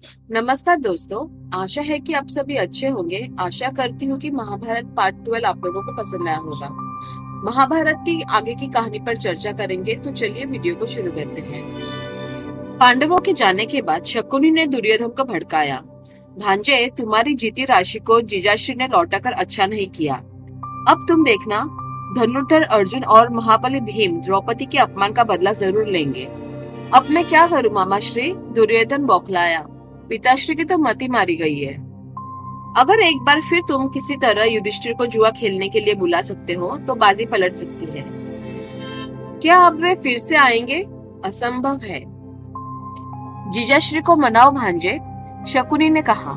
नमस्कार दोस्तों। आशा है कि आप सभी अच्छे होंगे। आशा करती हूँ कि महाभारत पार्ट 12 आप लोगों को पसंद आया होगा। महाभारत की आगे की कहानी पर चर्चा करेंगे, तो चलिए वीडियो को शुरू करते हैं। पांडवों के जाने के बाद शकुनी ने दुर्योधन को भड़काया। भांजे, तुम्हारी जीती राशि को जीजाश्री ने लौटाकर अच्छा नहीं किया। अब तुम देखना, धनुर्धर अर्जुन और महाबली भीम द्रौपदी के अपमान का बदला जरूर लेंगे। अब मैं क्या करूं मामाश्री? दुर्योधन बौखलाया। पिताश्री की तो मति मारी गई है। अगर एक बार फिर तुम किसी तरह युधिष्ठिर को जुआ खेलने के लिए बुला सकते हो तो बाजी पलट सकती है। क्या अब वे फिर से आएंगे? असंभव है। जीजाश्री को मनाओ भांजे, शकुनी ने कहा।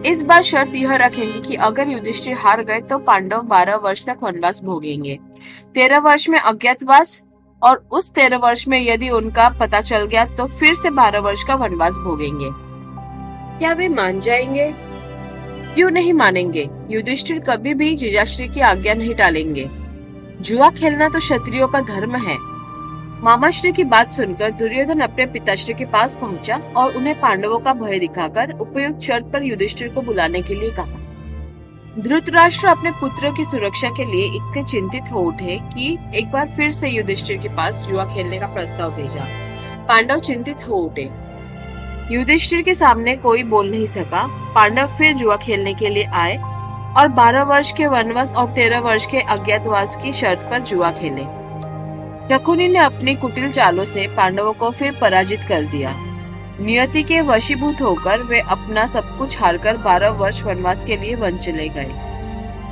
इस बार शर्त यह रखेंगे कि अगर युधिष्ठिर हार गए तो पांडव 12 वर्ष तक वनवास भोगेंगे। 13 वर्ष में अज्ञातवास, और उस 13 वर्ष में यदि उनका पता चल गया तो फिर से 12 वर्ष का वनवास भोगेंगे। क्या वे मान जाएंगे? क्यों नहीं मानेंगे? युधिष्ठिर कभी भी जीजाश्री की आज्ञा नहीं टालेंगे। जुआ खेलना तो क्षत्रियों का धर्म है। मामाश्री की बात सुनकर दुर्योधन अपने पिताश्री के पास पहुंचा और उन्हें पांडवों का भय दिखाकर उपयुक्त शर्त पर युधिष्ठिर को बुलाने के लिए कहा। धृतराष्ट्र अपने पुत्र की सुरक्षा के लिए इतने चिंतित हो उठे कि एक बार फिर से युधिष्ठिर के पास जुआ खेलने का प्रस्ताव भेजा। पांडव चिंतित हो उठे। युधिष्ठिर के सामने कोई बोल नहीं सका। पांडव फिर जुआ खेलने के लिए आए और 12 वर्ष के वनवास और 13 वर्ष के अज्ञातवास की शर्त पर जुआ खेले। शकुनी ने अपनी कुटिल चालों से पांडवों को फिर पराजित कर दिया। नियति के वशीभूत होकर वे अपना सब कुछ हारकर 12 वर्ष वनवास के लिए वन चले गए।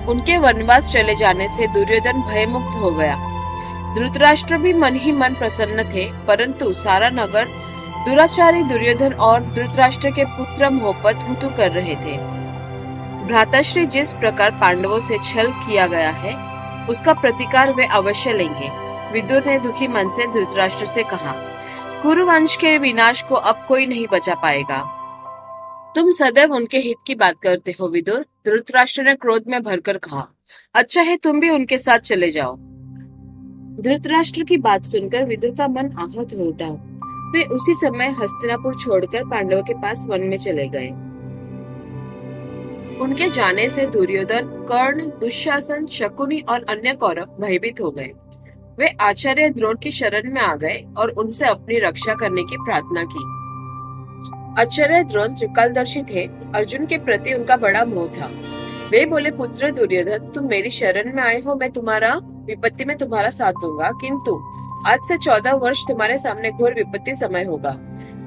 उनके वनवास चले जाने से दुर्योधन भयमुक्त हो गया। धृतराष्ट्र भी मन ही मन प्रसन्न थे, परंतु सारा नगर दुराचारी दुर्योधन और धृतराष्ट्र के पुत्र मोह पर थू थू कर रहे थे। भ्राताश्री जिस प्रकार पांडवों से छल किया गया है, उसका प्रतिकार वे अवश्य लेंगे। विदुर ने दुखी मन से धृतराष्ट्र से कहा, कुरुवंश के विनाश को अब कोई नहीं बचा पाएगा। तुम सदैव उनके हित की बात करते हो विदुर। धृतराष्ट्र ने क्रोध में भरकर कहा। अच्छा है, तुम भी उनके साथ चले जाओ। धृतराष्ट्र की बात सुनकर विदुर का मन आहत हो उठा। वे उसी समय हस्तिनापुर छोड़कर पांडवों के पास वन में चले गए। उनके जाने से दुर्योधन, कर्ण, दुशासन, शकुनी और अन्य कौरव भयभीत हो गए। वे आचार्य द्रोण की शरण में आ गए और उनसे अपनी रक्षा करने की प्रार्थना की। आचार्य द्रोण त्रिकालदर्शी थे। अर्जुन के प्रति उनका बड़ा मोह था। वे बोले, पुत्र दुर्योधन, तुम मेरी शरण में आए हो, मैं तुम्हारा विपत्ति में तुम्हारा साथ दूंगा, किंतु आज से 14 वर्ष तुम्हारे सामने घोर विपत्ति समय होगा।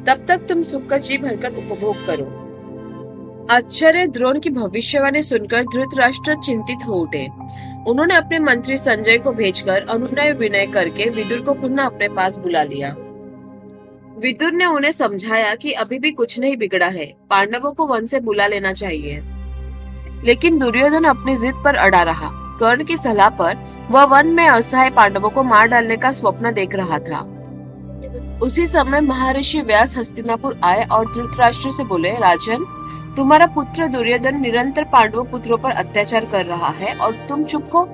तब तक तुम सुख का जी भरकर उपभोग करो। आचार्य द्रोण की भविष्यवाणी सुनकर धृतराष्ट्र चिंतित हो उठे। उन्होंने अपने मंत्री संजय को भेजकर अनुनय विनय करके विदुर को पुनः अपने पास बुला लिया। विदुर ने उन्हें समझाया कि अभी भी कुछ नहीं बिगड़ा है, पांडवों को वन से बुला लेना चाहिए। लेकिन दुर्योधन अपनी जिद पर अड़ा रहा। कर्ण की सलाह पर वह वन में असहाय पांडवों को मार डालने का स्वप्न देख रहा था। उसी समय महर्षि व्यास हस्तिनापुर आए और धृतराष्ट्र से बोले, राजन, तुम्हारा पुत्र दुर्योधन निरंतर पांडवों पुत्रों पर अत्याचार कर रहा है और तुम चुप हो।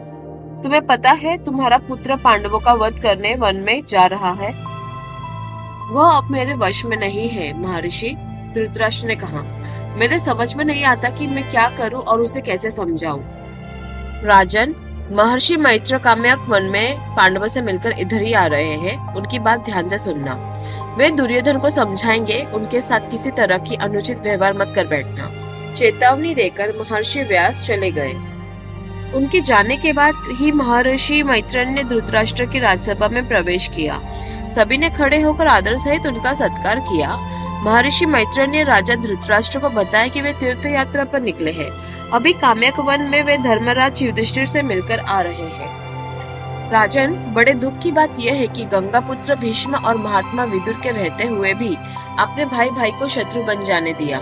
तुम्हें पता है तुम्हारा पुत्र पांडवों का वध करने वन में जा रहा है। वह अब मेरे वश में नहीं है महर्षि, धृतराष्ट्र ने कहा। मेरे समझ में नहीं आता कि मैं क्या करूं और उसे कैसे समझाऊं। राजन, महर्षि मैत्र काम्यक वन में पांडवों से मिलकर इधर ही आ रहे हैं। उनकी बात ध्यान से सुनना। वे दुर्योधन को समझाएंगे, उनके साथ किसी तरह की अनुचित व्यवहार मत कर बैठना। चेतावनी देकर महर्षि व्यास चले गए। उनके जाने के बाद ही महर्षि मैत्रेय ने धृतराष्ट्र की राजसभा में प्रवेश किया। सभी ने खड़े होकर आदर सहित उनका सत्कार किया। महर्षि मैत्रेय ने राजा धृतराष्ट्र को बताया कि वे तीर्थ यात्रा पर निकले हैं। अभी काम्यक वन में वे धर्मराज युधिष्ठिर से मिलकर आ रहे हैं। राजन, बड़े दुख की बात यह है कि गंगा पुत्र भीष्म और महात्मा विदुर के रहते हुए भी अपने भाई भाई को शत्रु बन जाने दिया।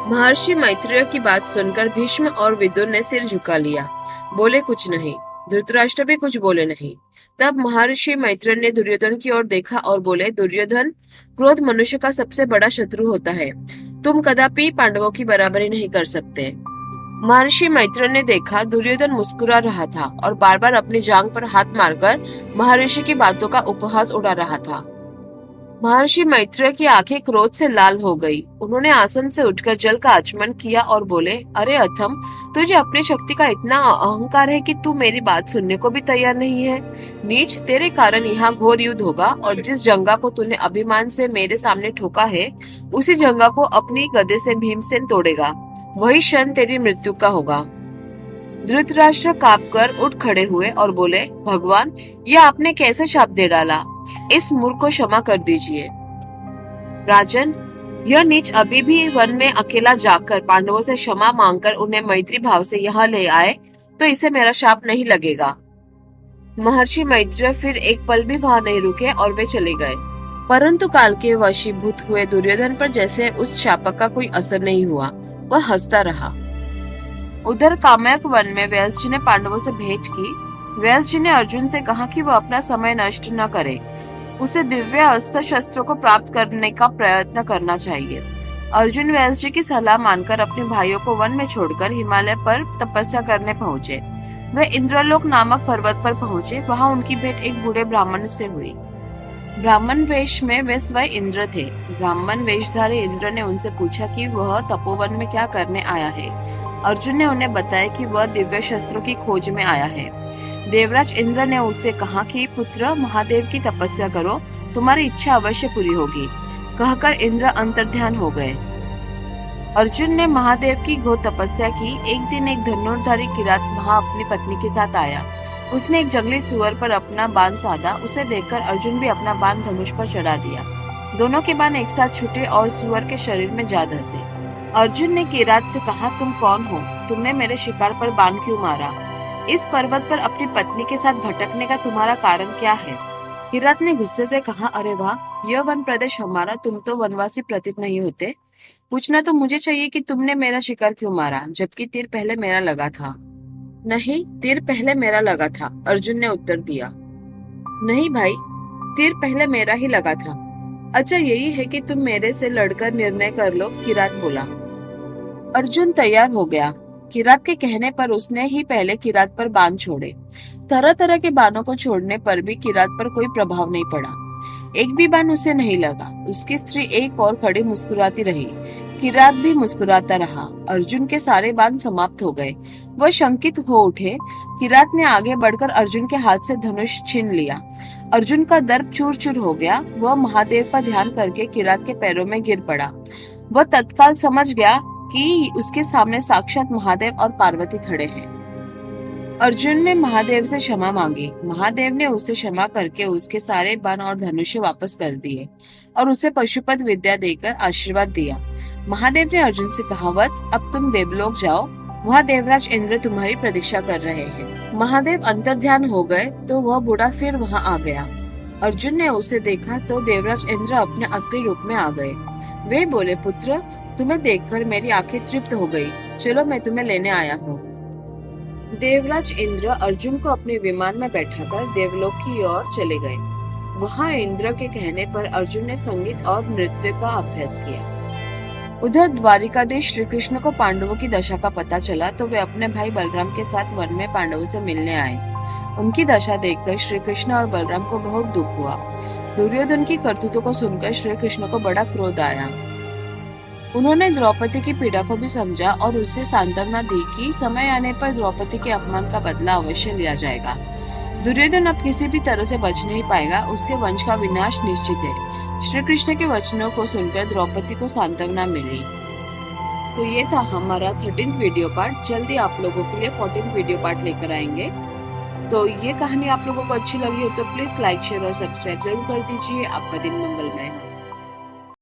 महर्षि मैत्रेय की बात सुनकर भीष्म और विदुर ने सिर झुका लिया, बोले कुछ नहीं। धृतराष्ट्र भी कुछ बोले नहीं। तब महर्षि मैत्रेय ने दुर्योधन की ओर देखा और बोले, दुर्योधन, क्रोध मनुष्य का सबसे बड़ा शत्रु होता है। तुम कदापि पांडवों की बराबरी नहीं कर सकते। महर्षि मैत्रेय ने देखा दुर्योधन मुस्कुरा रहा था और बार बार अपनी जांघ पर हाथ मारकर महर्षि की बातों का उपहास उड़ा रहा था। महर्षि मैत्रेय की आंखें क्रोध से लाल हो गई। उन्होंने आसन से उठकर जल का आचमन किया और बोले, अरे अथम, तुझे अपनी शक्ति का इतना अहंकार है कि तू मेरी बात सुनने को भी तैयार नहीं है। नीच, तेरे कारण यहाँ घोर युद्ध होगा और जिस जंगा को तूने अभिमान से मेरे सामने ठोका है, उसी जंगा को अपनी गदे से भीमसेन तोड़ेगा। वही क्षण तेरी मृत्यु का होगा। धृतराष्ट्र कांपकर उठ खड़े हुए और बोले, भगवान, यह आपने कैसे शाप दे डाला? इस मूर्ख को क्षमा कर दीजिए। राजन, यह नीच अभी भी वन में अकेला जाकर पांडवों से क्षमा मांगकर उन्हें मैत्री भाव से यहाँ ले आए तो इसे मेरा शाप नहीं लगेगा। महर्षि मैत्रेय फिर एक पल भी वहां नहीं रुके और वे चले गए। परंतु काल के वशीभूत हुए दुर्योधन पर जैसे उस शाप का कोई असर नहीं हुआ। वह हंसता रहा। उधर कामयक वन में व्यास जी ने पांडवों से भेंट की। व्यास जी ने अर्जुन से कहा कि वह अपना समय नष्ट न करे, उसे दिव्य अस्त्र शस्त्रों को प्राप्त करने का प्रयत्न करना चाहिए। अर्जुन व्यास जी की सलाह मानकर अपने भाइयों को वन में छोड़कर हिमालय पर तपस्या करने पहुंचे। वे इंद्रलोक नामक पर्वत पर पहुंचे। वहां उनकी भेंट एक बूढ़े ब्राह्मण से हुई। ब्राह्मण वेश में वे स्वयं इंद्र थे। ब्राह्मण वेशधारी इंद्र ने उनसे पूछा कि वह तपोवन में क्या करने आया है। अर्जुन ने उन्हें बताया कि वह दिव्य शस्त्रों की खोज में आया है। देवराज इंद्र ने उससे कहा कि पुत्र, महादेव की तपस्या करो, तुम्हारी इच्छा अवश्य पूरी होगी। कहकर इंद्र अंतर्ध्यान हो गए। अर्जुन ने महादेव की घोर तपस्या की। एक दिन एक धनुर्धारी किरात वहां अपनी पत्नी के साथ आया। उसने एक जंगली सुअर पर अपना बाण साधा। उसे देखकर अर्जुन भी अपना बाण धनुष पर चढ़ा दिया। दोनों के बाण एक साथ छूटे और सुअर के शरीर में जा धंसे। अर्जुन ने किरात से कहा, तुम कौन हो? तुमने मेरे शिकार पर बाण क्यों मारा? इस पर्वत पर अपनी पत्नी के साथ भटकने का तुम्हारा कारण क्या है? किरात ने गुस्से से कहा, अरे वाह, यह वन प्रदेश हमारा, तुम तो वनवासी प्रतीत नहीं होते। पूछना तो मुझे चाहिए कि तुमने मेरा शिकार क्यों मारा, जबकि तीर पहले मेरा लगा था। नहीं, तीर पहले मेरा लगा था, अर्जुन ने उत्तर दिया। नहीं भाई, तीर पहले मेरा ही लगा था। अच्छा, यही है कि तुम मेरे से लड़कर निर्णय कर लो, किरात बोला। अर्जुन तैयार हो गया। किरात के कहने पर उसने ही पहले किरात पर बाण छोड़े। तरह तरह के बाणों को छोड़ने पर भी किरात पर कोई प्रभाव नहीं पड़ा। एक भी बाण उसे नहीं लगा। उसकी स्त्री एक और खड़ी मुस्कुराती रही। किरात भी मुस्कुराता रहा। अर्जुन के सारे बाण समाप्त हो गए। वह शंकित हो उठे। किरात ने आगे बढ़कर अर्जुन के हाथ से धनुष छीन लिया। अर्जुन का दर्प चूर चूर हो गया। वह महादेव का ध्यान करके किरात के पैरों में गिर पड़ा। वह तत्काल समझ गया कि उसके सामने साक्षात महादेव और पार्वती खड़े हैं। अर्जुन ने महादेव से क्षमा मांगी। महादेव ने उसे क्षमा करके उसके सारे बाण और धनुष वापस कर दिए और उसे पशुपत विद्या देकर आशीर्वाद दिया। महादेव ने अर्जुन से कहा, वत्स, अब तुम देवलोक जाओ, वहाँ देवराज इंद्र तुम्हारी प्रतीक्षा कर रहे हैं। महादेव अंतर्ध्यान हो गए तो वह बूढ़ा फिर वहाँ आ गया। अर्जुन ने उसे देखा तो देवराज इंद्र अपने असली रूप में आ गए। वे बोले, पुत्र, तुम्हें देखकर मेरी आंखें तृप्त हो गई। चलो, मैं तुम्हें लेने आया हूँ। देवराज इंद्र अर्जुन को अपने विमान में बैठाकर देवलोक की ओर चले गए। वहाँ इंद्र के कहने पर अर्जुन ने संगीत और नृत्य का अभ्यास किया। उधर द्वारिकाधीश श्री कृष्ण को पांडवों की दशा का पता चला तो वे अपने भाई बलराम के साथ वन में पांडवों से मिलने आए। उनकी दशा देखकर श्री कृष्ण और बलराम को बहुत दुख हुआ। दुर्योधन की करतूतों को सुनकर श्री कृष्ण को बड़ा क्रोध आया। उन्होंने द्रौपदी की पीड़ा को भी समझा और उससे सांत्वना दी कि समय आने पर द्रौपदी के अपमान का बदला अवश्य लिया जाएगा। दुर्योधन अब किसी भी तरह से बच नहीं पाएगा, उसके वंश का विनाश निश्चित है। श्री कृष्ण के वचनों को सुनकर द्रौपदी को सांत्वना मिली। तो ये था हमारा 13th वीडियो पार्ट। जल्दी आप लोगों के लिए 14th वीडियो पार्ट लेकर आएंगे। तो ये कहानी आप लोगों को अच्छी लगी हो तो प्लीज लाइक, शेयर और सब्सक्राइब जरूर कर दीजिए। आपका दिन मंगलमय हो।